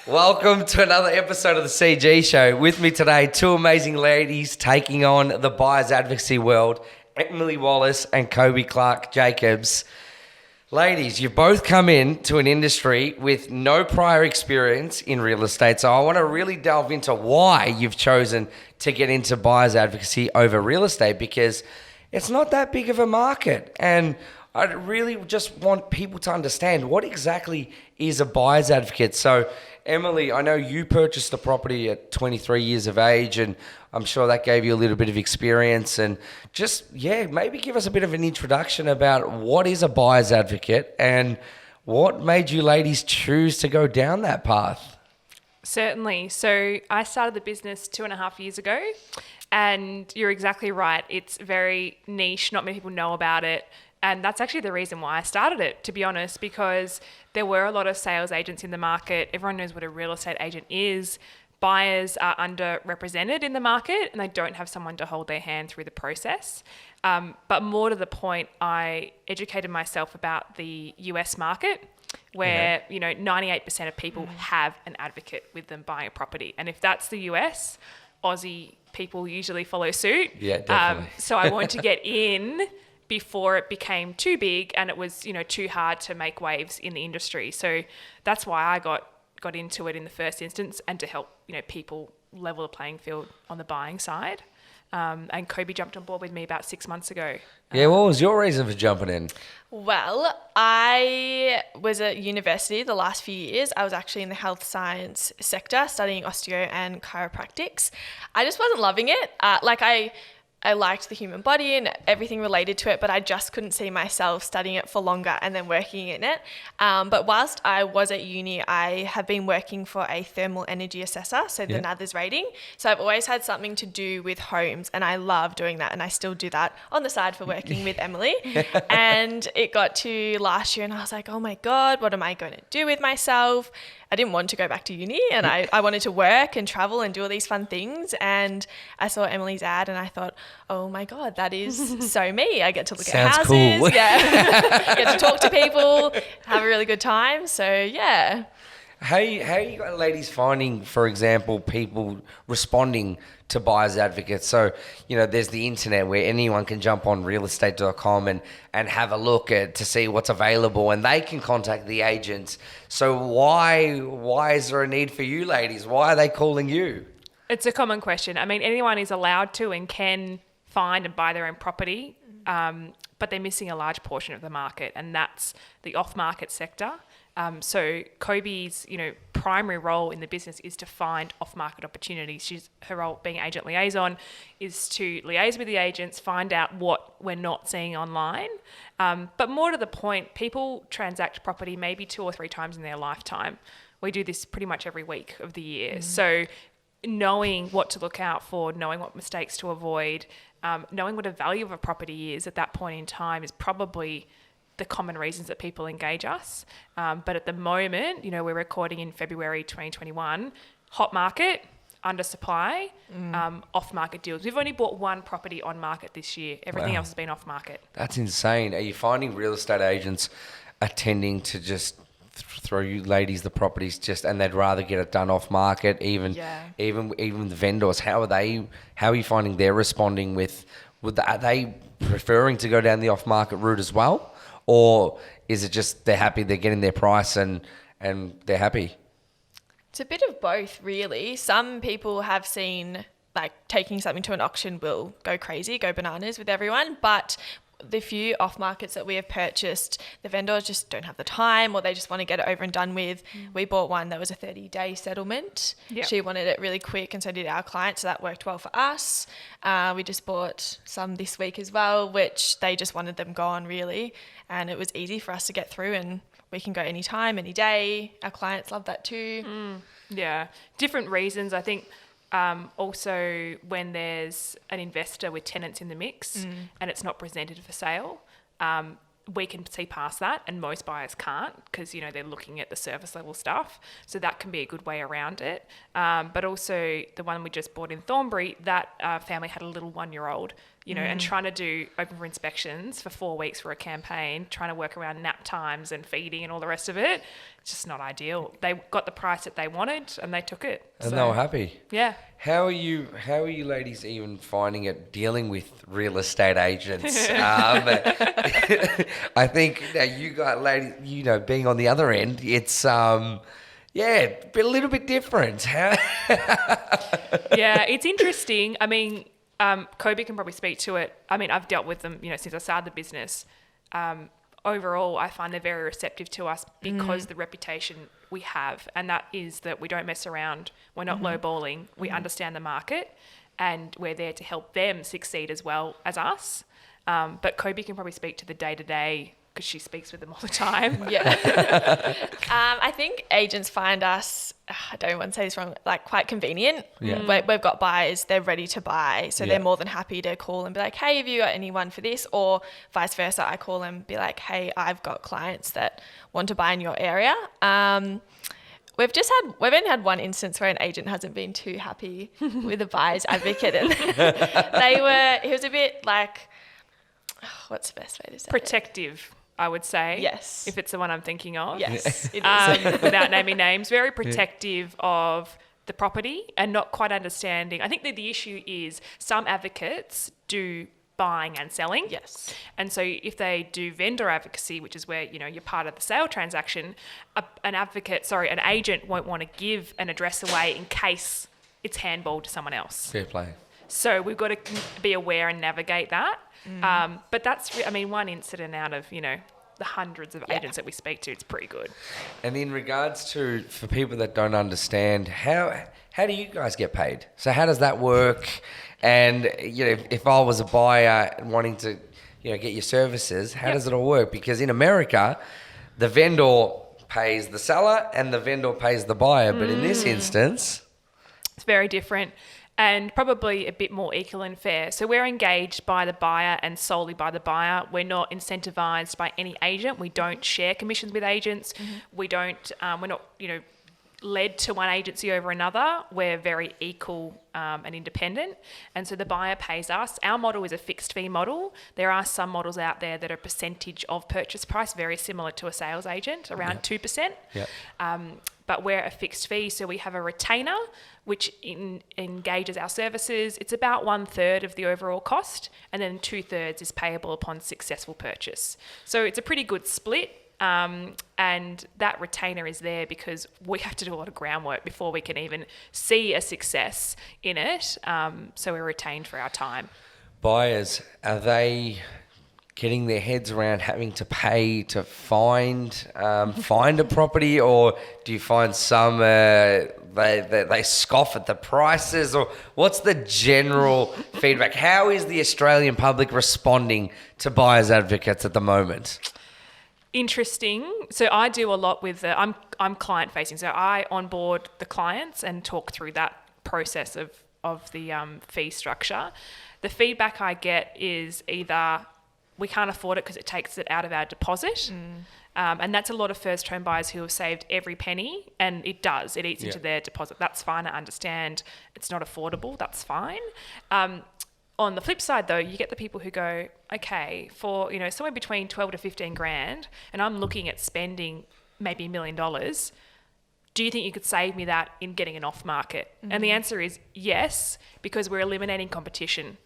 Welcome to another episode of the CG Show. With me today, two amazing ladies taking on the buyer's advocacy world, Emily Wallace and Clarke-Jacobs. Ladies, you've both come into an industry with no prior experience in real estate, so I want to really delve into why you've chosen to get into buyer's advocacy over real estate, because it's not that big of a market. And I really just want people to understand what exactly is a buyer's advocate. So, Emily, I know you purchased a property at 23 years of age, and I'm sure that gave you a little bit of experience. And just, maybe give us a bit of an introduction about what is a buyer's advocate and what made you ladies choose to go down that path. Certainly. So I started the business 2.5 years ago, and you're exactly right. It's very niche. Not many people know about it. And that's actually the reason why I started it, to be honest, because there were a lot of sales agents in the market. Everyone knows what a real estate agent is. Buyers are underrepresented in the market and they don't have someone to hold their hand through the process. But more to the point, I educated myself about the US market where, 98% of people have an advocate with them buying a property. And if that's the US, Aussie people usually follow suit. Yeah, definitely. So I wanted to get in before it became too big and it was, too hard to make waves in the industry. So that's why I got into it in the first instance, and to help, people level the playing field on the buying side. And Kobe jumped on board with me about 6 months ago. Yeah, what was your reason for jumping in? Well, I was at university the last few years. I was actually in the health science sector studying osteo and chiropractics. I just wasn't loving it. I liked the human body and everything related to it, but I just couldn't see myself studying it for longer and then working in it. But whilst I was at uni, I have been working for a thermal energy assessor, so the NATHERS rating. So I've always had something to do with homes, and I love doing that, and I still do that on the side for working with Emily. And it got to last year and I was like, oh my God, what am I going to do with myself? I didn't want to go back to uni, and I wanted to work and travel and do all these fun things. And I saw Emily's ad and I thought, oh my God, that is so me. I get to look at houses. Cool. Yeah. Get to talk to people, have a really good time. So yeah. How you got ladies finding, for example, people responding to buyer's advocates? So, there's the internet where anyone can jump on realestate.com and have a look to see what's available, and they can contact the agents. So why is there a need for you ladies? Why are they calling you? It's a common question. I mean, anyone is allowed to and can find and buy their own property, but they're missing a large portion of the market, and that's the off-market sector. So Kobe's, primary role in the business is to find off-market opportunities. Her role being agent liaison is to liaise with the agents, find out what we're not seeing online. But more to the point, people transact property maybe 2 or 3 times in their lifetime. We do this pretty much every week of the year. So knowing what to look out for, knowing what mistakes to avoid, knowing what a value of a property is at that point in time is probably the common reasons that people engage us. But at the moment, we're recording in February 2021, hot market, under supply, off market deals. We've only bought 1 property on market this year. Everything else has been off market. That's insane. Are you finding real estate agents are tending to just throw you ladies the properties and they'd rather get it done off market, even the vendors? How are you finding they're responding are they preferring to go down the off market route as well? Or is it just they're happy, they're getting their price and they're happy? It's a bit of both, really. Some people have seen taking something to an auction will go crazy, go bananas with everyone. But the few off markets that we have purchased, the vendors just don't have the time, or they just want to get it over and done with. We bought one that was a 30-day settlement. Yep. She wanted it really quick, and so did our client. So that worked well for us. We just bought some this week as well, which they just wanted them gone, really. And it was easy for us to get through, and we can go anytime, any day. Our clients love that too. Yeah. Different reasons. I think also when there's an investor with tenants in the mix and it's not presented for sale, we can see past that, and most buyers can't because, they're looking at the service level stuff. So that can be a good way around it. But also the one we just bought in Thornbury, that family had a little 1-year-old you know, and trying to do open for inspections for 4 weeks for a campaign, trying to work around nap times and feeding and all the rest of it, it's just not ideal. They got the price that they wanted and they took it. And they were happy. Yeah. How are you ladies even finding it dealing with real estate agents? I think that you got ladies, you know, being on the other end, it's a little bit different. Yeah, it's interesting. I mean, Kobe can probably speak to it. I mean, I've dealt with them, you know, since I started the business. Overall, I find they're very receptive to us because the reputation we have, and that is that we don't mess around. We're not lowballing. We understand the market, and we're there to help them succeed as well as us. But Kobe can probably speak to the day-to-day because she speaks with them all the time. Yeah. I think agents find us, I don't want to say this wrong, like quite convenient. Yeah. We've got buyers, they're ready to buy. So Yeah. they're more than happy to call and be like, hey, have you got anyone for this? Or vice versa, I call them, be like, hey, I've got clients that want to buy in your area. We've only had one instance where an agent hasn't been too happy with a buyer's advocate. And he was a bit like, what's the best way to say Protective, I would say. Yes. If it's the one I'm thinking of. Yes, it is. Without naming names, very protective of the property and not quite understanding. I think that the issue is some advocates do buying and selling. Yes. And so if they do vendor advocacy, which is where, you know, you're part of the sale transaction, an agent won't want to give an address away in case it's handballed to someone else. Fair play. So we've got to be aware and navigate that. But that's, one incident out of, you know, the hundreds of agents that we speak to, it's pretty good. And in regards to, for people that don't understand, how do you guys get paid? So how does that work? And, you know, if I was a buyer wanting to, you know, get your services, how does it all work? Because in America, the vendor pays the seller and the vendor pays the buyer. But in this instance, it's very different and probably a bit more equal and fair. So we're engaged by the buyer and solely by the buyer. We're not incentivized by any agent. We don't share commissions with agents. We don't, we're not, you know, led to one agency over another. We're very equal and independent. And so the buyer pays us. Our model is a fixed fee model. There are some models out there that are percentage of purchase price, very similar to a sales agent, around 2%. Yeah. But we're a fixed fee. So we have a retainer, which engages our services. It's about 1/3 of the overall cost. And then 2/3 is payable upon successful purchase. So it's a pretty good split. And that retainer is there because we have to do a lot of groundwork before we can even see a success in it. So we're retained for our time. buyers, are they getting their heads around having to pay to find a property, or do you find some they scoff at the prices, or what's the general feedback? How is the Australian public responding to buyers advocates at the moment? Interesting. So I do a lot with I'm client facing, so I onboard the clients and talk through that process of the fee structure. The feedback I get is either we can't afford it because it takes it out of our deposit. And that's a lot of first home buyers who have saved every penny, and it eats into their deposit. That's fine. I understand it's not affordable. That's fine. On the flip side though, you get the people who go, okay, for, somewhere between 12 to 15 grand, and I'm looking at spending maybe $1 million. Do you think you could save me that in getting an off market? Mm-hmm. And the answer is yes, because we're eliminating competition.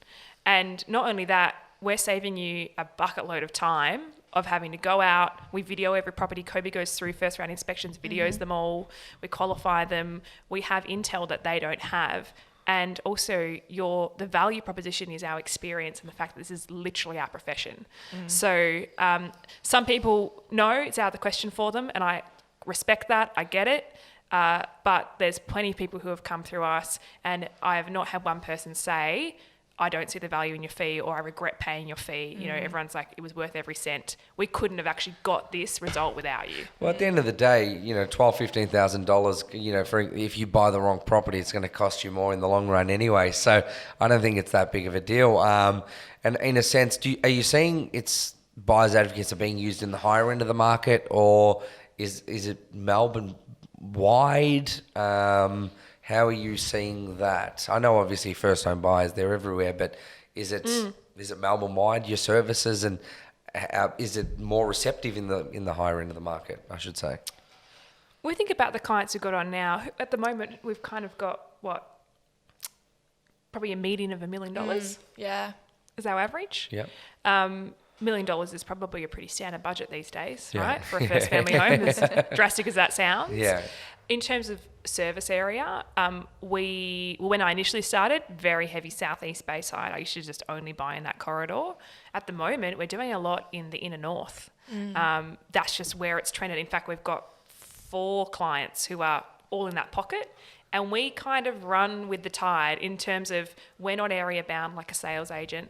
And not only that, we're saving you a bucket load of time of having to go out. We video every property. Kobe goes through first round inspections, videos them all. We qualify them. We have intel that they don't have. And also the value proposition is our experience and the fact that this is literally our profession. So some people know it's out of the question for them, and I respect that. I get it. But there's plenty of people who have come through us, and I have not had one person say, I don't see the value in your fee, or I regret paying your fee. Everyone's like, it was worth every cent. We couldn't have actually got this result without you. Well, at the end of the day, $12,000, $15,000, for if you buy the wrong property, it's going to cost you more in the long run anyway. So I don't think it's that big of a deal. And in a sense, are you seeing it's buyers advocates are being used in the higher end of the market, or is it Melbournewide? How are you seeing that? I know obviously first home buyers, they're everywhere, but is it Melbournewide, your services, and is it more receptive in the higher end of the market, I should say? We think about the clients we've got on now. At the moment, we've kind of got probably a median of $1 million. Yeah. Is our average. Yep. $1 million is probably a pretty standard budget these days, right? For a first family home, as drastic as that sounds. Yeah. In terms of service area, when I initially started, very heavy southeast Bayside. I used to just only buy in that corridor. At the moment, we're doing a lot in the inner north. That's just where it's trended. In fact, we've got 4 clients who are all in that pocket. And we kind of run with the tide in terms of we're not area bound like a sales agent.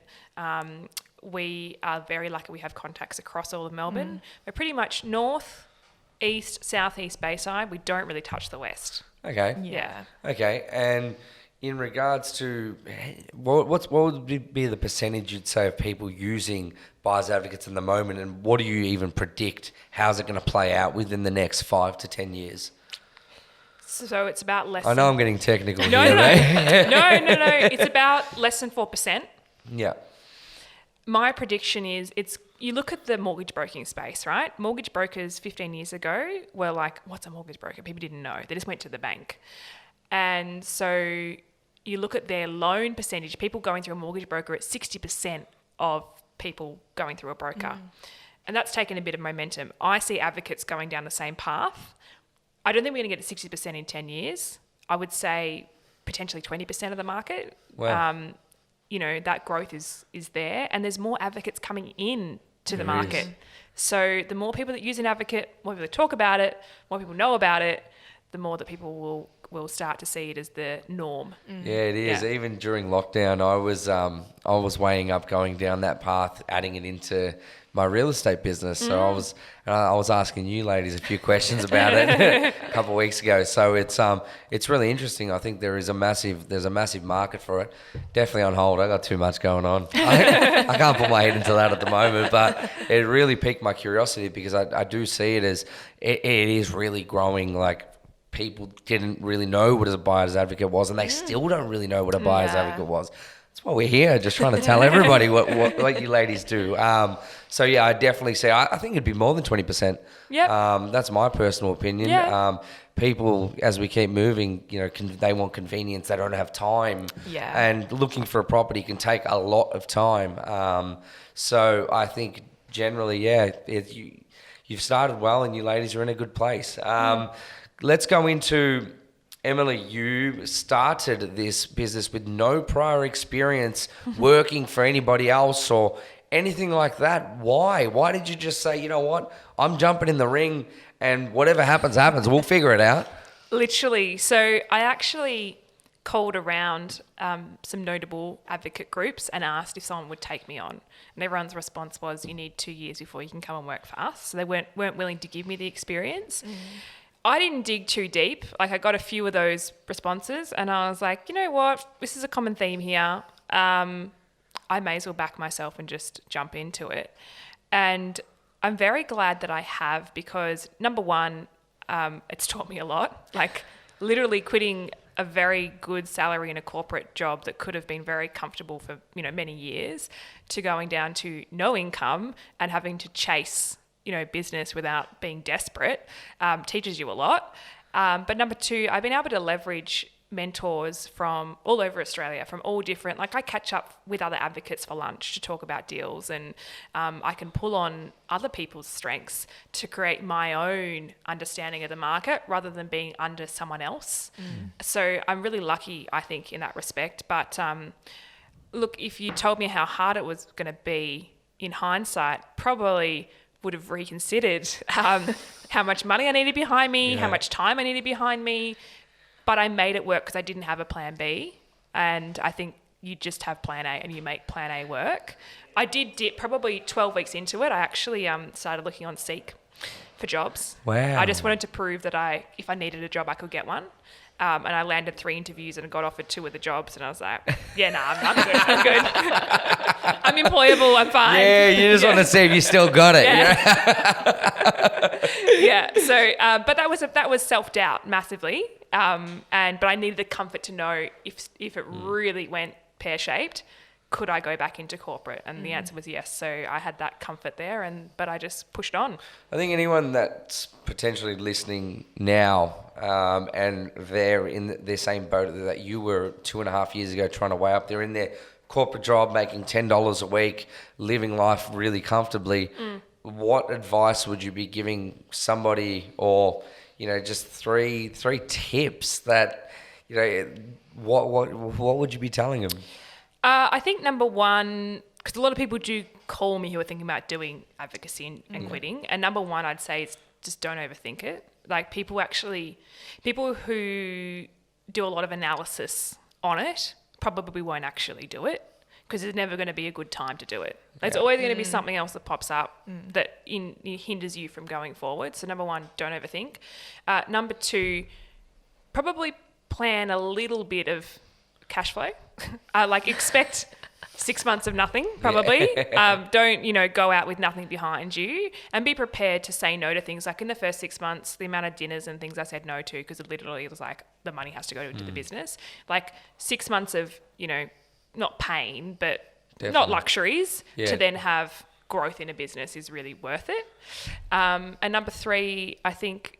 We are very lucky we have contacts across all of Melbourne. We're pretty much north, east, southeast Bayside. We don't really touch the west. Okay. Yeah. Okay. And in regards to what would be the percentage you'd say of people using buyers advocates in the moment, and what do you even predict? How's it going to play out within the next 5 to 10 years? So it's about less. I know I'm getting technical No. here, mate. No. It's about less than 4%. Yeah. My prediction is you look at the mortgage broking space, right? Mortgage brokers 15 years ago were like, what's a mortgage broker? People didn't know. They just went to the bank. And so you look at their loan percentage, people going through a mortgage broker at 60% of people going through a broker. And that's taken a bit of momentum. I see advocates going down the same path. I don't think we're going to get to 60% in 10 years. I would say potentially 20% of the market. Wow. That growth is there, and there's more advocates coming in to the market. So the more people that use an advocate, more people that talk about it, more people know about it, the more that people will start to see it as the norm. Yeah, it is. Yeah. Even during lockdown, I was weighing up going down that path, adding it into my real estate business. So I was asking you ladies a few questions about it a couple of weeks ago. So it's really interesting. I think there's a massive market for it. Definitely on hold. I got too much going on. I can't put my head into that at the moment, but it really piqued my curiosity because I do see it as it is really growing. Like, people didn't really know what a buyer's advocate was, and they still don't really know what a buyer's advocate was. That's why we're here, just trying to tell everybody what you ladies do. So yeah, I definitely say I think it'd be more than 20%. Yep. That's my personal opinion. Yeah. People, as we keep moving, they want convenience. They don't have time. Yeah. And looking for a property can take a lot of time. So I think generally, you've started well, and you ladies are in a good place. Let's go into, Emily, you started this business with no prior experience working for anybody else or anything like that. Why? Why did you just say, you know what, I'm jumping in the ring and whatever happens, happens. We'll figure it out. Literally. So I actually called around some notable advocate groups and asked if someone would take me on. And everyone's response was, you need 2 years before you can come and work for us. So they weren't willing to give me the experience. I didn't dig too deep. Like, I got a few of those responses and I was like, you know what? This is a common theme here. I may as well back myself and just jump into it. And I'm very glad that I have, because number one, it's taught me a lot. Like, literally quitting a very good salary in a corporate job that could have been very comfortable for, many years, to going down to no income and having to chase business without being desperate, teaches you a lot. But number two, I've been able to leverage mentors from all over Australia, from all different, like I catch up with other advocates for lunch to talk about deals, and I can pull on other people's strengths to create my own understanding of the market rather than being under someone else. So I'm really lucky, I think, in that respect. But look, if you told me how hard it was going to be in hindsight, probably would have reconsidered how much money I needed behind me, how much time I needed behind me. But I made it work because I didn't have a plan B. And I think you just have plan A and you make plan A work. I did probably 12 weeks into it. I actually started looking on Seek for jobs. Wow. I just wanted to prove that if I needed a job, I could get one. And I landed 3 interviews and got offered 2 of the jobs. And I was like, I'm good. I'm good. I'm employable. I'm fine. Yeah, you just want to see if you still got it. Yeah. So, but that was self-doubt massively. But I needed the comfort to know if it really went pear-shaped, could I go back into corporate? And the answer was yes. So I had that comfort there, but I just pushed on. I think anyone that's potentially listening now, and they're in the same boat that you were 2.5 years ago, trying to weigh up, they're in their corporate job, making $10 a week, living life really comfortably. What advice would you be giving somebody, or, you know, just three tips that, you know, what would you be telling them? I think number one, because a lot of people do call me who are thinking about doing advocacy and quitting. And number one, I'd say is just don't overthink it. Like people who do a lot of analysis on it probably won't actually do it, because there's never going to be a good time to do it. There's always going to be something else that pops up that hinders you from going forward. So number one, don't overthink. Number two, probably plan a little bit of cash flow. Like expect 6 months of nothing, probably. Don't, go out with nothing behind you, and be prepared to say no to things. Like in the first 6 months, the amount of dinners and things I said no to, because it literally was like the money has to go into the business. Like 6 months of, not pain, but Definitely. not luxuries, to then have growth in a business is really worth it. And number three, I think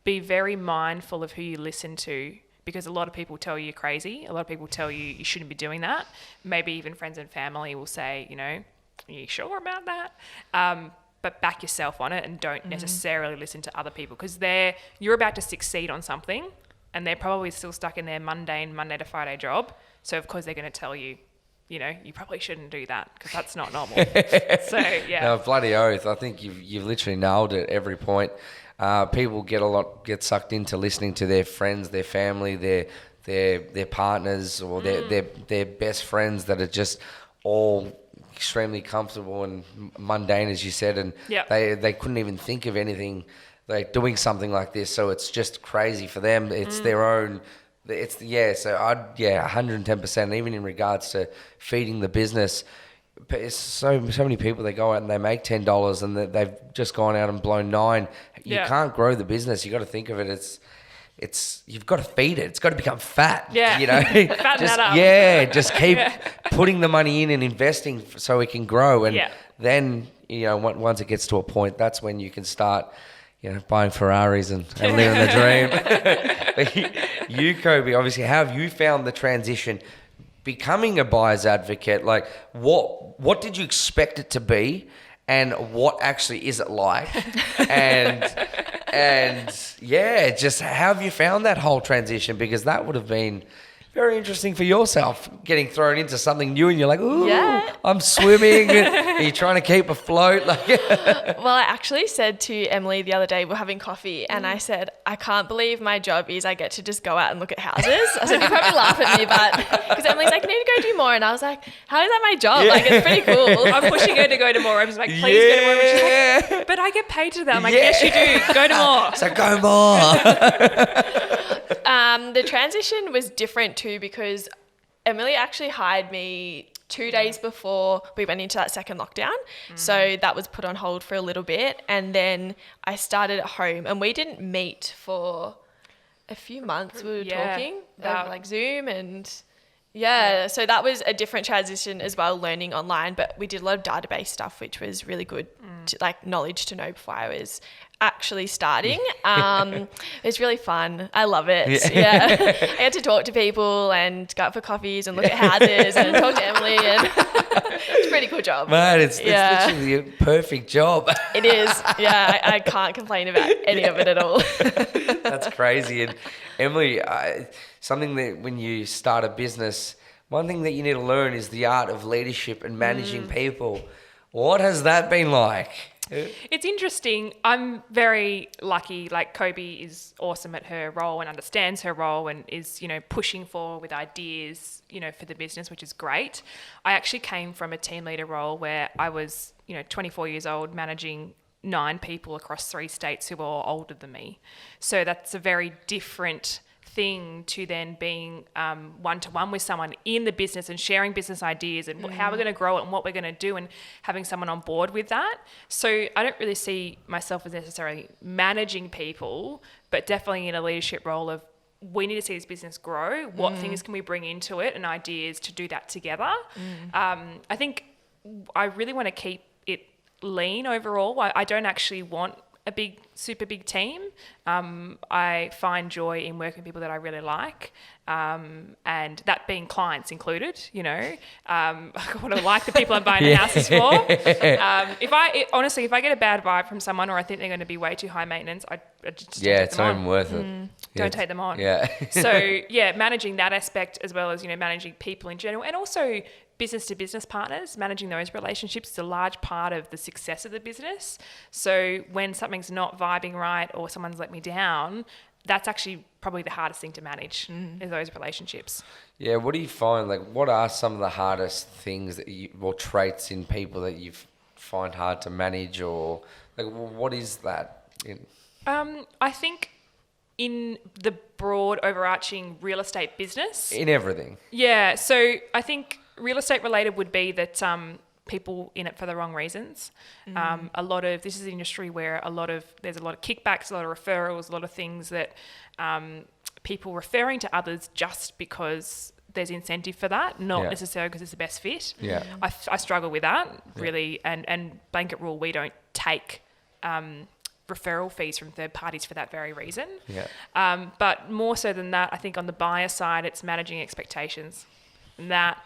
be very mindful of who you listen to, because a lot of people tell you you're crazy. A lot of people tell you you shouldn't be doing that. Maybe even friends and family will say, are you sure about that? But back yourself on it, and don't necessarily listen to other people, because you're about to succeed on something and they're probably still stuck in their mundane Monday to Friday job. So of course they're going to tell you, you probably shouldn't do that, because that's not normal. So yeah. No, bloody oath. I think you've literally nailed it. Every point. People get sucked into listening to their friends, their family, their partners, or their best friends that are just all extremely comfortable and mundane, as you said, and they couldn't even think of anything like doing something like this. So it's just crazy for them. It's their own. So 110%. Even in regards to feeding the business. It's so many people, they go out and they make $10 and they've just gone out and blown $9. You can't grow the business. You got to think of it. It's you've got to feed it. It's got to become fat. Yeah. Fatten that up. Yeah. Just keep putting the money in and investing so it can grow. And then, once it gets to a point, that's when you can start, buying Ferraris and living the dream. But you, Kobe, obviously, how have you found the transition becoming a buyer's advocate? Like, what did you expect it to be, and what actually is it like? and just how have you found that whole transition? Because that would have been very interesting for yourself, getting thrown into something new, and you're like, ooh, I'm swimming. Are you trying to keep afloat? Well, I actually said to Emily the other day, we're having coffee, and I said, I can't believe my job is I get to just go out and look at houses. I said, you probably laugh at me, but because Emily's like, you need to go do more. And I was like, how is that my job? Like, it's pretty cool. I'm pushing her to go to more. I'm just like, please go to more. And she's like, but I get paid to that. I'm like, yes, you do. Go to more. So go more. The transition was different too, because Emily actually hired me 2 days before we went into that second lockdown. So that was put on hold for a little bit. And then I started at home, and we didn't meet for a few months. We were talking over like Zoom, and so that was a different transition as well, learning online. But we did a lot of database stuff, which was really good, like knowledge to know before I was actually starting. It's really fun. I love it. I get to talk to people and go out for coffees and look at houses and talk to Emily, and it's a pretty cool job. Man, it's literally a perfect job. It is. I can't complain about any of it at all. That's crazy. And Emily, something that when you start a business, one thing that you need to learn is the art of leadership and managing people. What has that been like? It's interesting. I'm very lucky. Like, Kobe is awesome at her role and understands her role and is, pushing forward with ideas, for the business, which is great. I actually came from a team leader role where I was, 24 years old, managing 9 people across 3 states who were all older than me. So that's a very different thing to then being one-to-one with someone in the business and sharing business ideas and how we're going to grow it and what we're going to do, and having someone on board with that. So I don't really see myself as necessarily managing people, but definitely in a leadership role of we need to see this business grow. What things can we bring into it and ideas to do that together? I think I really want to keep it lean overall. I don't actually want a super big team. I find joy in working with people that I really like, and that being clients included. I want to like the people I'm buying the houses for. Honestly, if I get a bad vibe from someone or I think they're going to be way too high maintenance, I just don't take it's them not on. even worth it. Don't take them on. Yeah. So managing that aspect as well as managing people in general, and also business to business partners, managing those relationships is a large part of the success of the business. So when something's not vibing right or someone's let me down, that's actually probably the hardest thing to manage is those relationships. Yeah, what do you find? Like, what are some of the hardest things or traits in people that you find hard to manage, or like, what is that? I think in the broad overarching real estate business. In everything. Yeah, so I think real estate related would be that people in it for the wrong reasons. This is an industry where there's a lot of kickbacks, a lot of referrals, a lot of things that people referring to others just because there's incentive for that, not necessarily because it's the best fit. Yeah. I struggle with that really, and blanket rule, we don't take referral fees from third parties for that very reason. Yeah. But more so than that, I think on the buyer side, it's managing expectations. And that,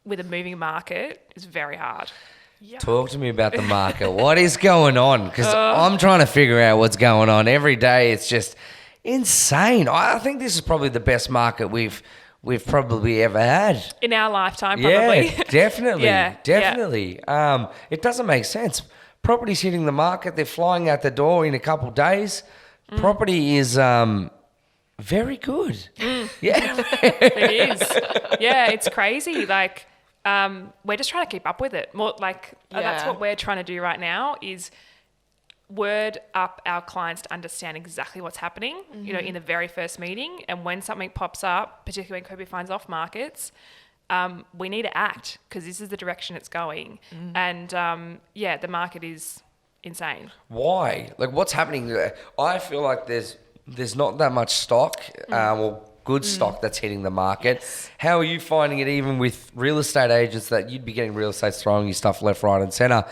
with a moving market, is very hard. Yeah. Talk to me about the market. What is going on? Because I'm trying to figure out what's going on. Every day it's just insane. I think this is probably the best market we've probably ever had. In our lifetime, probably. Yeah, definitely. Yeah, definitely. It doesn't make sense. Property's hitting the market. They're flying out the door in a couple of days. Property is very good. Yeah. It is. Yeah, it's crazy. Like, we're just trying to keep up with it. More like that's what we're trying to do right now is word up our clients to understand exactly what's happening, in the very first meeting. And when something pops up, particularly when Kobe finds off markets, we need to act because this is the direction it's going. And the market is insane. Why? Like, what's happening there? I feel like there's not that much stock or good stock that's hitting the market. Yes. How are you finding it even with real estate agents that you'd be getting real estate throwing you stuff left, right and centre?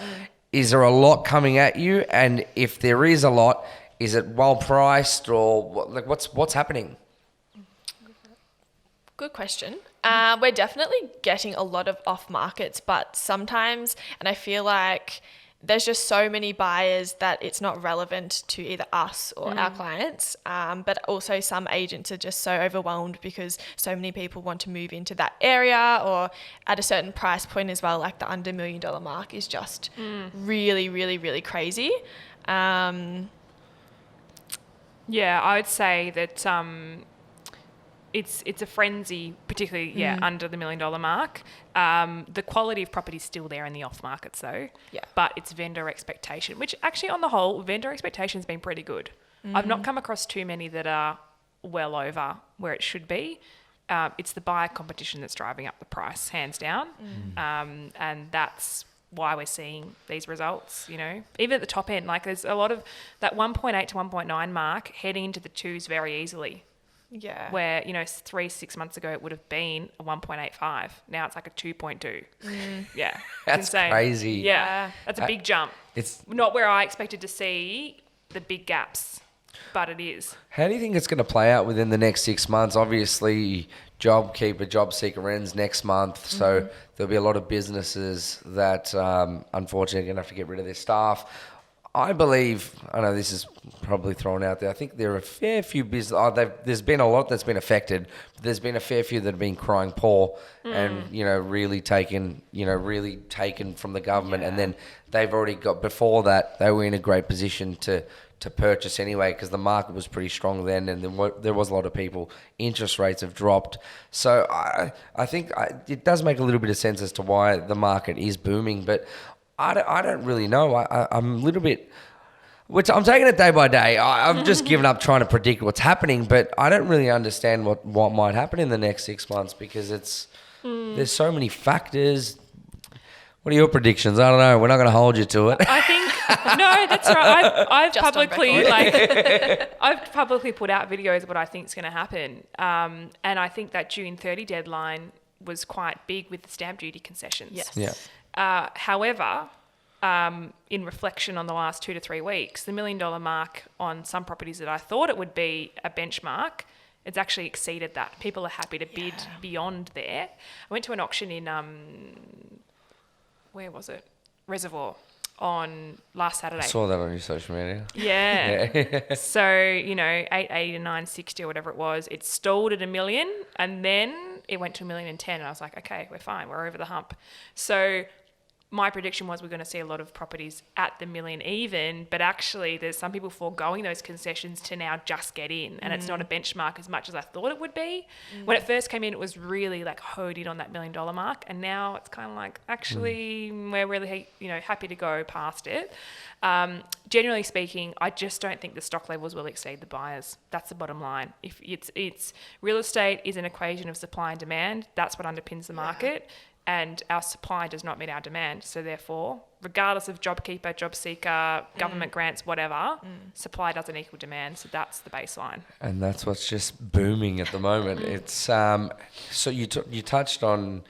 Is there a lot coming at you? And if there is a lot, is it well priced or what's happening? Good question. We're definitely getting a lot of off markets, but sometimes, and I feel like there's just so many buyers that it's not relevant to either us or our clients. But also some agents are just so overwhelmed because so many people want to move into that area or at a certain price point as well. Like the under $1 million mark is just really, really, really crazy. I would say that it's a frenzy, particularly under the $1 million mark. The quality of property is still there in the off markets though, but it's vendor expectation, which actually on the whole, vendor expectation has been pretty good. I've not come across too many that are well over where it should be. It's the buyer competition that's driving up the price, hands down, and that's why we're seeing these results. Even at the top end, like there's a lot of that 1.8 to 1.9 mark heading into the 2s very easily. Yeah. Where, 3-6 months ago it would have been a 1.85. Now it's like a 2.2. Yeah. That's insane. crazy. Yeah. That's a big jump. It's not where I expected to see the big gaps, but it is. How do you think it's going to play out within the next 6 months? Obviously, JobKeeper, Job Seeker ends next month, so there'll be a lot of businesses that unfortunately are going to have to get rid of their staff. I believe, I know this is probably thrown out there, I think there are a fair few there's been a lot that's been affected, but there's been a fair few that have been crying poor and, really taken from the government. And then they've already before that, they were in a great position to purchase anyway because the market was pretty strong then and there was a lot of people. Interest rates have dropped. So I think it does make a little bit of sense as to why the market is booming, but I don't really know. I'm a little bit, which I'm taking it day by day. I've just given up trying to predict what's happening, but I don't really understand what might happen in the next 6 months because there's so many factors. What are your predictions? I don't know. We're not going to hold you to it. I think No, that's right. I've Just on publicly record. I've publicly put out videos of what I think is going to happen, and I think that June 30 deadline was quite big with the stamp duty concessions. Yes. Yeah. However, in reflection on the last 2 to 3 weeks, the $1 million mark on some properties that I thought it would be a benchmark, it's actually exceeded that. People are happy to bid beyond there. I went to an auction in, where was it? Reservoir on last Saturday. I saw that on your social media. Yeah. So, 880 to 960 or whatever it was, it stalled at $1 million and then it went to $1.010 million and I was like, okay, we're fine. We're over the hump. So my prediction was we're going to see a lot of properties at the $1 million even, but actually there's some people foregoing those concessions to now just get in, and it's not a benchmark as much as I thought it would be. When it first came in, it was really like hoed in on that $1 million mark, and now it's kind of like actually we're really happy to go past it. Generally speaking, I just don't think the stock levels will exceed the buyers. That's the bottom line. If it's real estate is an equation of supply and demand. That's what underpins the market. And our supply does not meet our demand. So therefore, regardless of JobKeeper, job seeker, government grants, whatever, supply doesn't equal demand. So that's the baseline. And that's what's just booming at the moment. It's so you touched on,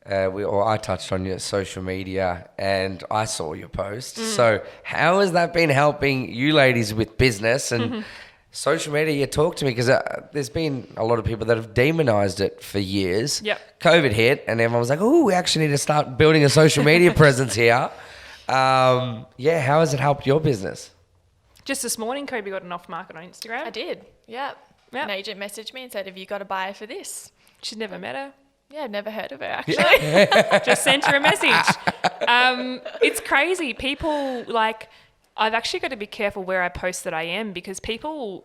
I touched on your social media, and I saw your post. So how has that been helping you ladies with business and social media? You talk to me, because there's been a lot of people that have demonized it for years. Yep. COVID hit and everyone was like, oh, we actually need to start building a social media presence here. How has it helped your business? Just this morning, Kobe got an off market on Instagram. I did. Yeah. Yep. An agent messaged me and said, have you got a buyer for this? She's never met her. Yeah, I've never heard of her actually. Just sent her a message. It's crazy. People I've actually got to be careful where I post that I am, because people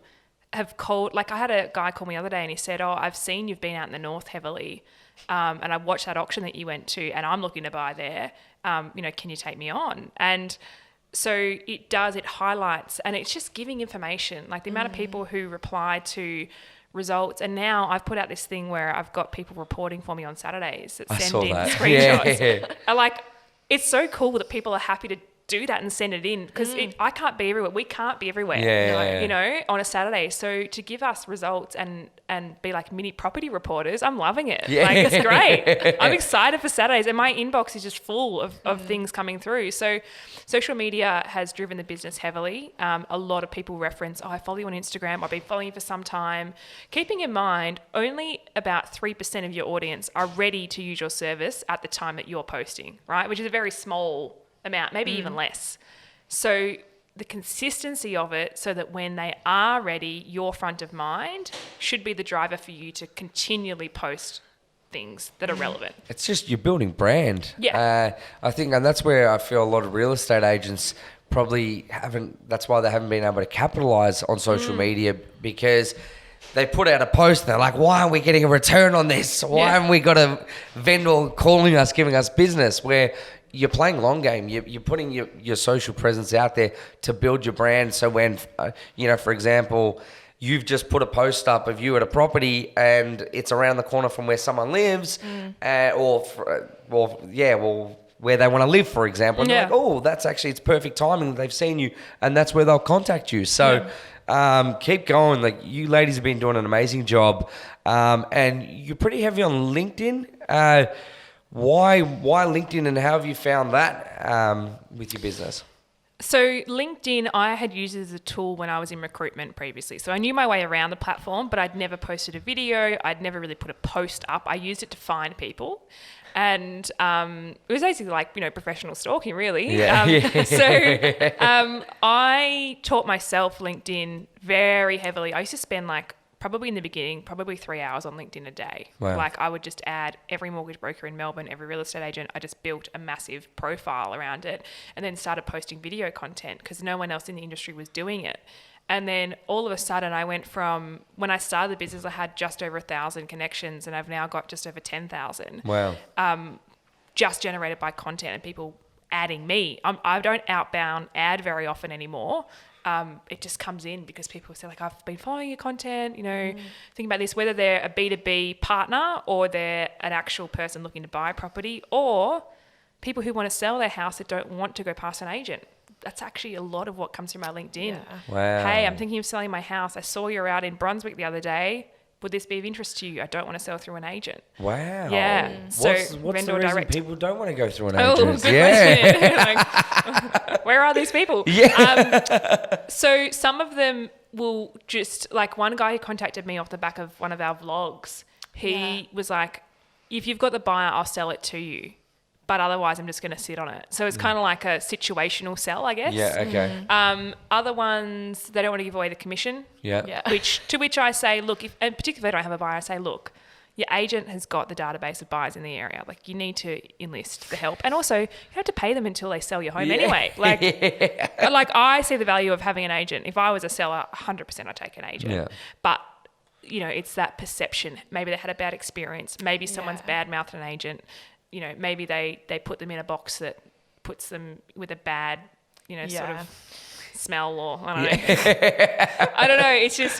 have called, I had a guy call me the other day and he said, oh, I've seen you've been out in the north heavily, and I watched that auction that you went to and I'm looking to buy there. Can you take me on? And so it highlights, and it's just giving information, like the amount of people who reply to results. And now I've put out this thing where I've got people reporting for me on Saturdays that send in screenshots. Yeah. It's so cool that people are happy to do that and send it in, because I can't be everywhere. We can't be everywhere, on a Saturday. So to give us results and be like mini property reporters, I'm loving it. Yeah. It's great. I'm excited for Saturdays, and my inbox is just full of things coming through. So social media has driven the business heavily. A lot of people reference, I follow you on Instagram. I've been following you for some time. Keeping in mind, only about 3% of your audience are ready to use your service at the time that you're posting, right? Which is a very small amount, maybe even less. So the consistency of it, so that when they are ready, you're front of mind, should be the driver for you to continually post things that are relevant. It's just you're building brand. Yeah. I think, and that's where I feel a lot of real estate agents probably haven't, that's why they haven't been able to capitalize on social media, because they put out a post and they're like, why aren't we getting a return on this? Why haven't we got a vendor calling us, giving us business? Where you're playing long game. You're putting your social presence out there to build your brand. So when, for example, you've just put a post up of you at a property and it's around the corner from where someone lives, where they want to live, for example. And they're like, oh, it's perfect timing. They've seen you, and that's where they'll contact you. So keep going. Like, you ladies have been doing an amazing job, and you're pretty heavy on LinkedIn. Why LinkedIn, and how have you found that with your business? So LinkedIn, I had used it as a tool when I was in recruitment previously. So I knew my way around the platform, but I'd never posted a video. I'd never really put a post up. I used it to find people. And it was basically like, professional stalking, really. I taught myself LinkedIn very heavily. I used to spend probably in the beginning, 3 hours on LinkedIn a day. Wow. I would just add every mortgage broker in Melbourne, every real estate agent. I just built a massive profile around it, and then started posting video content because no one else in the industry was doing it. And then all of a sudden I went from, when I started the business, I had just over 1,000 connections, and I've now got just over 10,000. Wow. Just generated by content and people adding me. I don't outbound ad very often anymore. It just comes in because people say, I've been following your content, thinking about this, whether they're a B2B partner or they're an actual person looking to buy a property, or people who want to sell their house that don't want to go past an agent. that's actually a lot of what comes through my LinkedIn. Yeah. Wow. Hey, I'm thinking of selling my house. I saw you're out in Brunswick the other day. Would this be of interest to you? I don't want to sell through an agent. Wow. Yeah. So What's the vendor reason direct. people don't want to go through an Oh, agent? good question. Like, where are these people? Yeah. So some of them will just, like one guy who contacted me off the back of one of our vlogs, he was like, if you've got the buyer, I'll sell it to you. But otherwise, I'm just going to sit on it. So it's kind of like a situational sell, I guess. Yeah, okay. Other ones, they don't want to give away the commission. Yeah. Yeah. To which I say, look, and particularly if I don't have a buyer, I say, look, your agent has got the database of buyers in the area. Like, you need to enlist the help. And also, you have to pay them until they sell your home anyway. Like, like I see the value of having an agent. If I was a seller, 100% I'd take an agent. Yeah. But, you know, it's that perception. Maybe they had a bad experience. Maybe someone's bad-mouthed an agent. You know, maybe they put them in a box that puts them with a bad, you know, sort of smell, or I don't know. I don't know.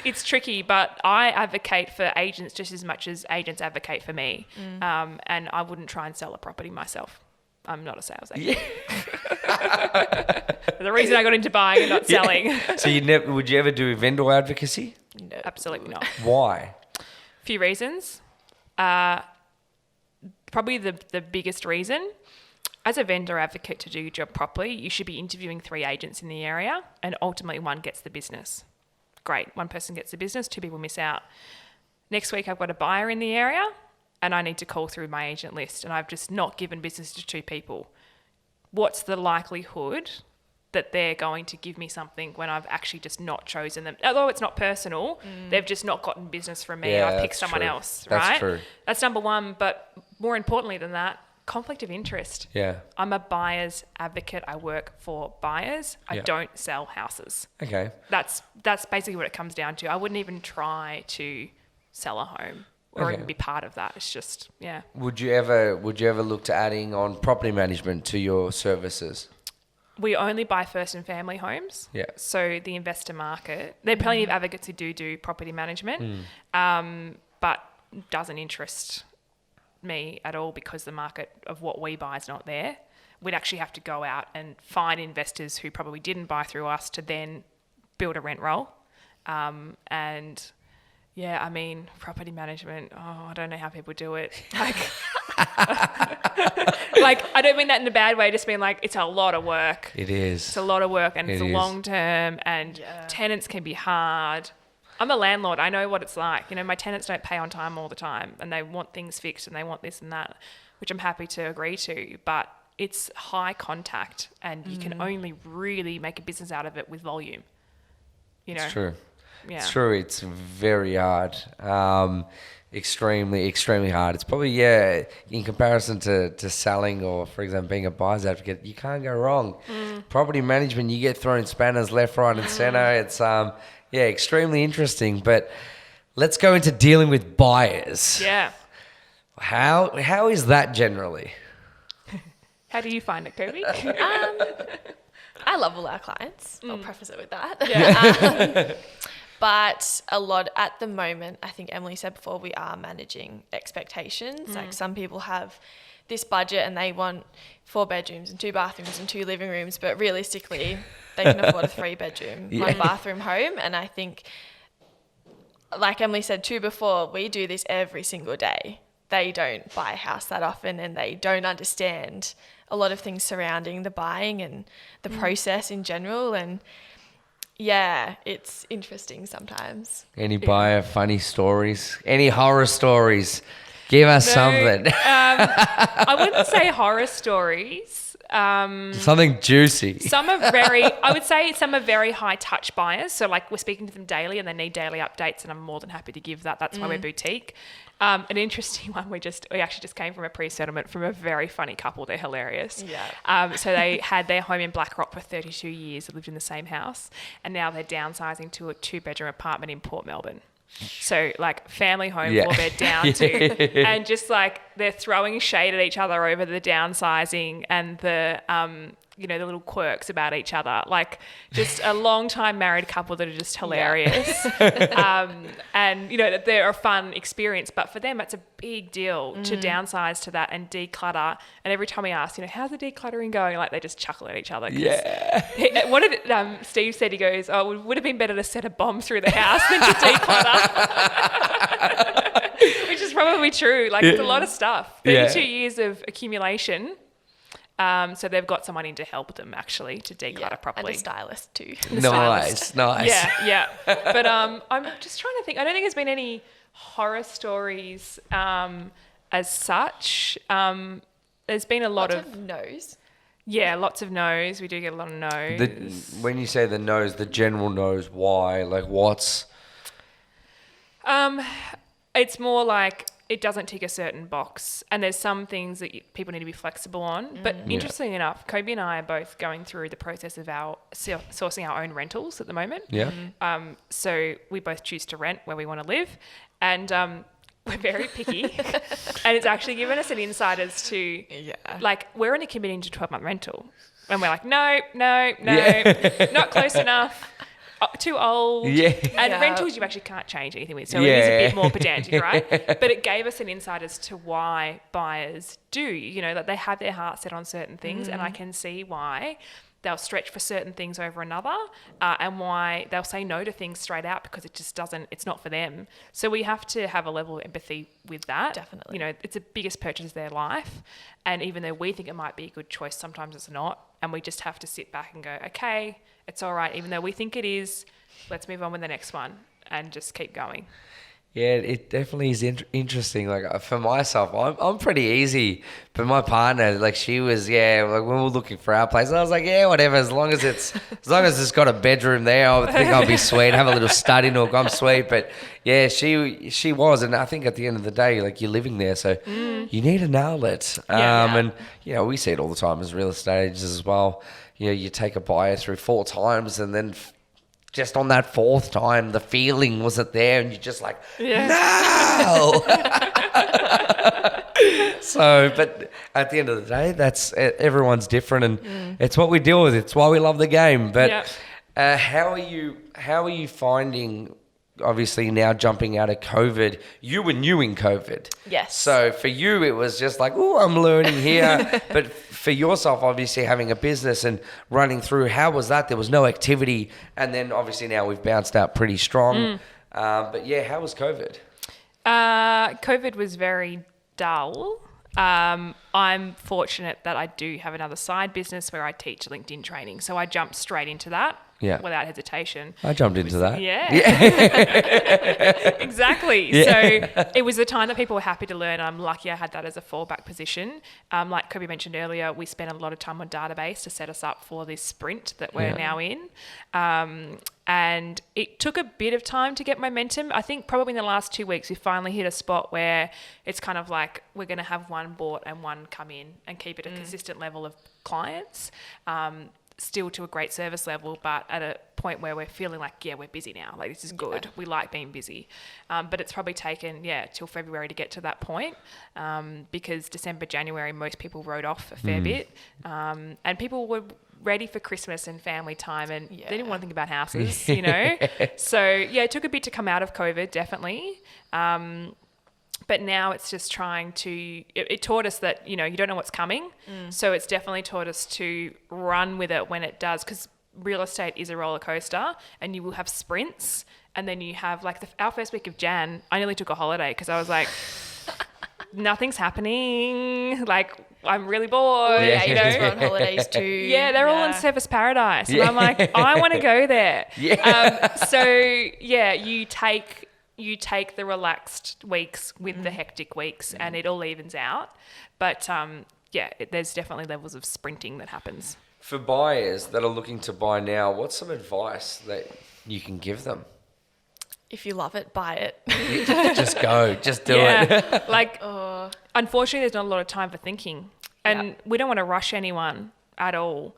It's tricky, but I advocate for agents just as much as agents advocate for me. And I wouldn't try and sell a property myself. I'm not a sales agent. The reason I got into buying and not selling. So would you ever do vendor advocacy? No. Absolutely not. Why? Few reasons. Probably the biggest reason, as a vendor advocate, to do your job properly, you should be interviewing 3 agents in the area, and ultimately one gets the business. Great, one person gets the business, 2 people miss out. Next week I've got a buyer in the area and I need to call through my agent list, and I've just not given business to 2 people. What's the likelihood that they're going to give me something when I've actually just not chosen them? Although it's not personal, they've just not gotten business from me, and I picked someone else, right? That's true. That's number one. But more importantly than that, conflict of interest. Yeah. I'm a buyer's advocate. I work for buyers. I Yeah. don't sell houses. Okay. That's basically what it comes down to. I wouldn't even try to sell a home or Okay. even be part of that. It's just, Would you ever look to adding on property management to your services? We only buy first and family homes. Yeah. So the investor market, there are plenty of advocates who do property management, but doesn't interest me at all because the market of what we buy is not there. We'd actually have to go out and find investors who probably didn't buy through us to then build a rent roll. And yeah, I mean, property management, I don't know how people do it. Like, like, I don't mean that in a bad way, just being like, it's a lot of work. It is. It's a lot of work, and it's a It is. long term, and tenants can be hard. I'm a landlord. I know what it's like. You know, my tenants don't pay on time all the time, and they want things fixed, and they want this and that, which I'm happy to agree to. But it's high contact, and you can only really make a business out of it with volume. You know, It's true. Yeah. It's true. It's very hard. Extremely, extremely hard. It's probably, in comparison to selling or, for example, being a buyer's advocate, you can't go wrong. Property management, you get thrown spanners left, right, and centre. It's, extremely interesting. But let's go into dealing with buyers. Yeah. How is that generally? How do you find it, Kobe? I love all our clients. I'll preface it with that. Yeah. But a lot at the moment, I think Emily said before, we are managing expectations. Like, some people have this budget and they want 4 bedrooms and 2 bathrooms and 2 living rooms, but realistically they can afford a 3-bedroom, 1-bathroom home. And I think, like Emily said too before, we do this every single day. They don't buy a house that often, and they don't understand a lot of things surrounding the buying and the process in general. And yeah, it's interesting sometimes. Any buyer funny stories? Any horror stories? Give us something. I wouldn't say horror stories. Something juicy. Some are I would say some are very high touch buyers. So like, we're speaking to them daily and they need daily updates, and I'm more than happy to give that. That's why we're boutique. An interesting one, we actually just came from a pre-settlement from a very funny couple. They're hilarious. Yeah. So they had their home in Blackrock for 32 years. They lived in the same house, and now they're downsizing to a 2-bedroom apartment in Port Melbourne. So like, family home, 4-bed down to, and just like, they're throwing shade at each other over the downsizing and the you know, the little quirks about each other, like just a long time married couple that are just hilarious. And, you know, that they're a fun experience, but for them, it's a big deal to downsize to that and declutter. And every time we ask, you know, how's the decluttering going? Like they just chuckle at each other. Yeah. What did Steve said? He goes, oh, it would have been better to set a bomb through the house than to declutter. Which is probably true. Like it's a lot of stuff. 32 years of accumulation. So they've got someone in to help them actually to declutter properly. And a stylist too. Nice. Yeah. But I'm just trying to think. I don't think there's been any horror stories as such. There's been a lot of no's. Yeah, lots of no's. We do get a lot of no's. When you say the no's, the general no's, why? Like what's... It's more like it doesn't tick a certain box, and there's some things that people need to be flexible on. But interestingly enough, Kobe and I are both going through the process of sourcing our own rentals at the moment. Yeah. So we both choose to rent where we want to live, and we're very picky, and it's actually given us an insight as to like we're only committing to 12-month rental, and we're like no, not close enough. Too old. And rentals you actually can't change anything with. So it is a bit more pedantic, right? But it gave us an insight as to why buyers do, you know, that they have their heart set on certain things. And I can see why they'll stretch for certain things over another, and why they'll say no to things straight out because it just it's not for them. So we have to have a level of empathy with that. Definitely. You know, it's the biggest purchase of their life. And even though we think it might be a good choice, sometimes it's not. And we just have to sit back and go, okay, it's all right. Even though we think it is, let's move on with the next one and just keep going. Yeah, it definitely is interesting. Like for myself, I'm pretty easy, but my partner, like she was, like when we were looking for our place, I was like, yeah, whatever. As long as it's got a bedroom there, I think I'll be sweet. Have a little study nook, I'm sweet. But yeah, she was, and I think at the end of the day, like you're living there, so you need to nail it. And you know, we see it all the time as real estate agents as well. You know, you take a buyer through 4 times, and then just on that 4th time, the feeling wasn't there, and you're just like, no. So, but at the end of the day, that's everyone's different, and it's what we deal with. It's why we love the game. But how are you finding? Obviously, now jumping out of COVID, you were new in COVID. Yes. So for you, it was just like, oh, I'm learning here. But for yourself, obviously having a business and running through, how was that? There was no activity. And then obviously now we've bounced out pretty strong. But yeah, how was COVID? COVID was very dull. I'm fortunate that I do have another side business where I teach LinkedIn training. So I jumped straight into that without hesitation. I jumped into that. Yeah. Exactly. So it was a time that people were happy to learn. I'm lucky I had that as a fallback position. Like Kobe mentioned earlier, we spent a lot of time on database to set us up for this sprint that we're now in. And it took a bit of time to get momentum. I think probably in the last 2 weeks, we finally hit a spot where it's kind of like we're going to have one bought and one come in and keep it a consistent level of clients, still to a great service level, but at a point where we're feeling like, we're busy now. Like, this is good. We like being busy. But it's probably taken, till February to get to that point, because December, January, most people wrote off a fair bit. And people were ready for Christmas and family time, and they didn't want to think about houses, you know. So it took a bit to come out of COVID, definitely. But now it's just trying to, it taught us that, you know, you don't know what's coming. So it's definitely taught us to run with it when it does, because real estate is a roller coaster, and you will have sprints. And then you have like our first week of Jan, I nearly took a holiday because I was like, nothing's happening. Like, I'm really bored. Yeah, you know, are on holidays too. Yeah, they're all in Surfers Paradise, and I'm like, I want to go there. You take the relaxed weeks with the hectic weeks, and it all evens out. But there's definitely levels of sprinting that happens. For buyers that are looking to buy now, what's some advice that you can give them? If you love it, buy it. Just go, just do it. Like, unfortunately, there's not a lot of time for thinking, and we don't want to rush anyone at all.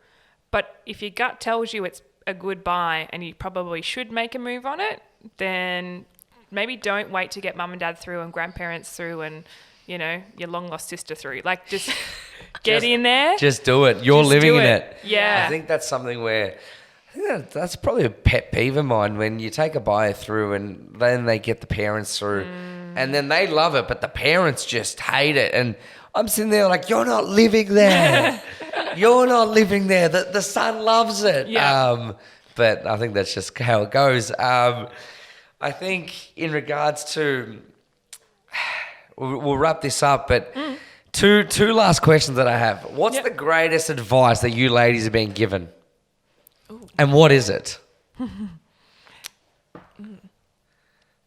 But if your gut tells you it's a good buy and you probably should make a move on it, then maybe don't wait to get mum and dad through and grandparents through and, you know, your long lost sister through. Like, just Get in there. Just do it. You're Just living do in it. it. Yeah. I think that's something where that's probably a pet peeve of mine when you take a buyer through and then they get the parents through and then they love it, but the parents just hate it. And I'm sitting there like, you're not living there. You're not living there. The son loves it. Yeah. But I think that's just how it goes. I think in regards to, we'll wrap this up, but two last questions that I have. What's the greatest advice that you ladies have been given? Ooh. And what is it?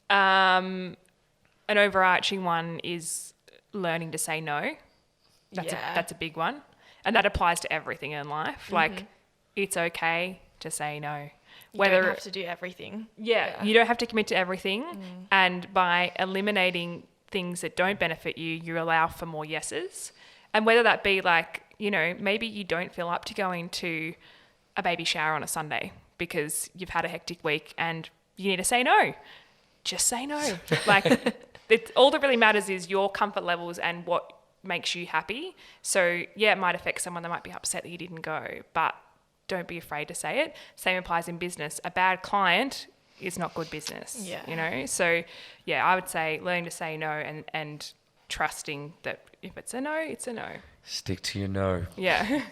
An overarching one is learning to say no. That's a big one. And that applies to everything in life. Like, it's okay to say no. You don't have to do everything. Yeah, you don't have to commit to everything. And by eliminating things that don't benefit you, you allow for more yeses. And whether that be like, you know, maybe you don't feel up to going to a baby shower on a Sunday because you've had a hectic week and you need to say no. Just say no. Like, all that really matters is your comfort levels and what makes you happy. So, yeah, it might affect someone that might be upset that you didn't go, but don't be afraid to say it. Same applies in business. A bad client is not good business, you know? So, yeah, I would say learning to say no and trusting that if it's a no, it's a no. Stick to your no. Yeah.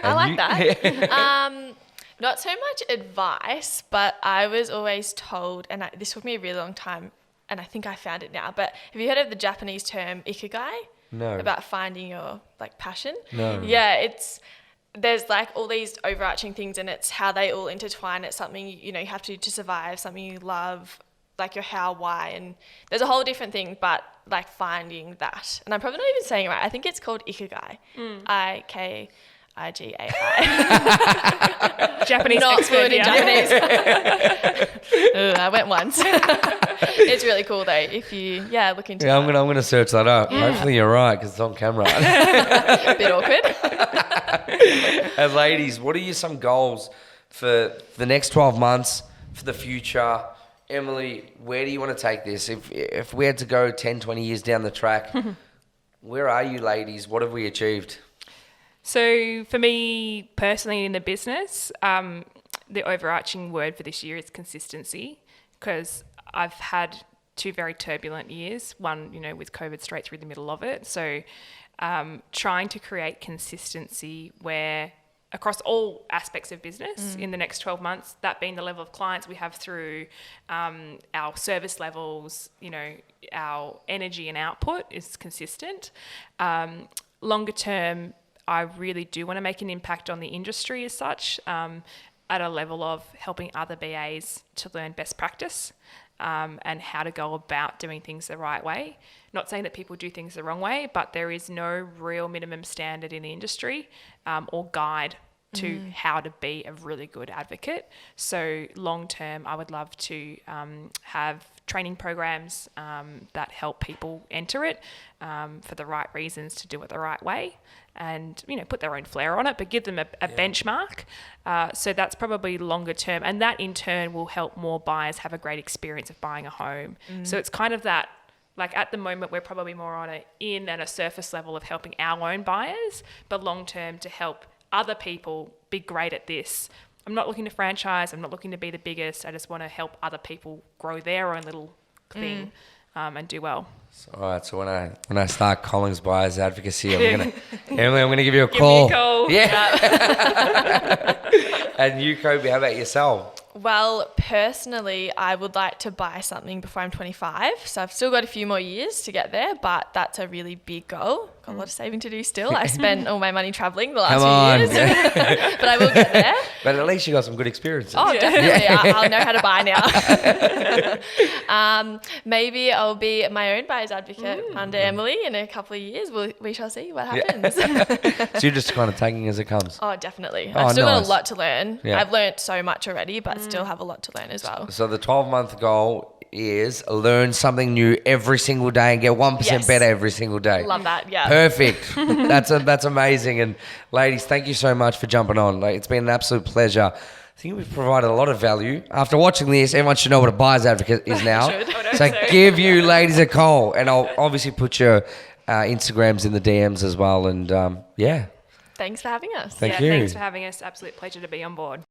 I like that. Not so much advice, but I was always told, and this took me a really long time, and I think I found it now, but have you heard of the Japanese term ikigai? No. About finding your like passion? No. Yeah, there's like all these overarching things and it's how they all intertwine. It's something, you know, you have to do to survive, something you love, like your how, why, and there's a whole different thing, but like finding that. And I'm probably not even saying it right. I think it's called ikigai. Ikigai. Japanese Not expert fluent in here. Japanese. I went once. It's really cool though. If you look into Yeah, that. I'm gonna search that up. Hopefully you're right because it's on camera. A bit awkward. And ladies, what are some goals for the next 12 months, for the future? Emily, where do you want to take this? If we had to go 10, 20 years down the track, where are you ladies? What have we achieved? So for me personally in the business, the overarching word for this year is consistency, because I've had 2 very turbulent years, one, you know, with COVID straight through the middle of it. So trying to create consistency where across all aspects of business in the next 12 months, that being the level of clients we have through our service levels, you know, our energy and output is consistent. Longer term, I really do want to make an impact on the industry as such, at a level of helping other BAs to learn best practice and how to go about doing things the right way. Not saying that people do things the wrong way, but there is no real minimum standard in the industry or guide to how to be a really good advocate. So long term, I would love to have training programs that help people enter it for the right reasons, to do it the right way, and, you know, put their own flair on it, but give them a benchmark. So that's probably longer term, and that in turn will help more buyers have a great experience of buying a home. So it's kind of that, like at the moment we're probably more on a surface level of helping our own buyers, but long term to help other people be great at this. I'm not looking to franchise, I'm not looking to be the biggest, I just want to help other people grow their own little thing and do well. So, all right, so when I start Collins Buyers Advocacy, Emily, I'm gonna give you a call. Give me a call. Yeah. And you, Kobe, how about yourself? Well, personally, I would like to buy something before I'm 25. So I've still got a few more years to get there, but that's a really big goal. Got a lot of saving to do still. I spent all my money traveling the last few years, but I will get there. But at least you got some good experiences. Oh, definitely. I'll know how to buy now. Maybe I'll be my own buyer's advocate under Emily in a couple of years. We shall see what happens. So you're just kind of taking it as it comes. Oh, definitely. Oh, I've still got nice. a lot to learn. Yeah. I've learnt so much already, but still have a lot to learn as well. So the 12-month goal is learn something new every single day and get 1% Yes. better every single day. Love that, yeah. Perfect. That's amazing. And ladies, thank you so much for jumping on. Like, it's been an absolute pleasure. I think we've provided a lot of value. After watching this, everyone should know what a buyer's advocate is now. Should. So give you ladies a call, and I'll obviously put your Instagram's in the DMs as well. And yeah, Thanks for having us. Thank you. Thanks for having us. Absolute pleasure to be on board.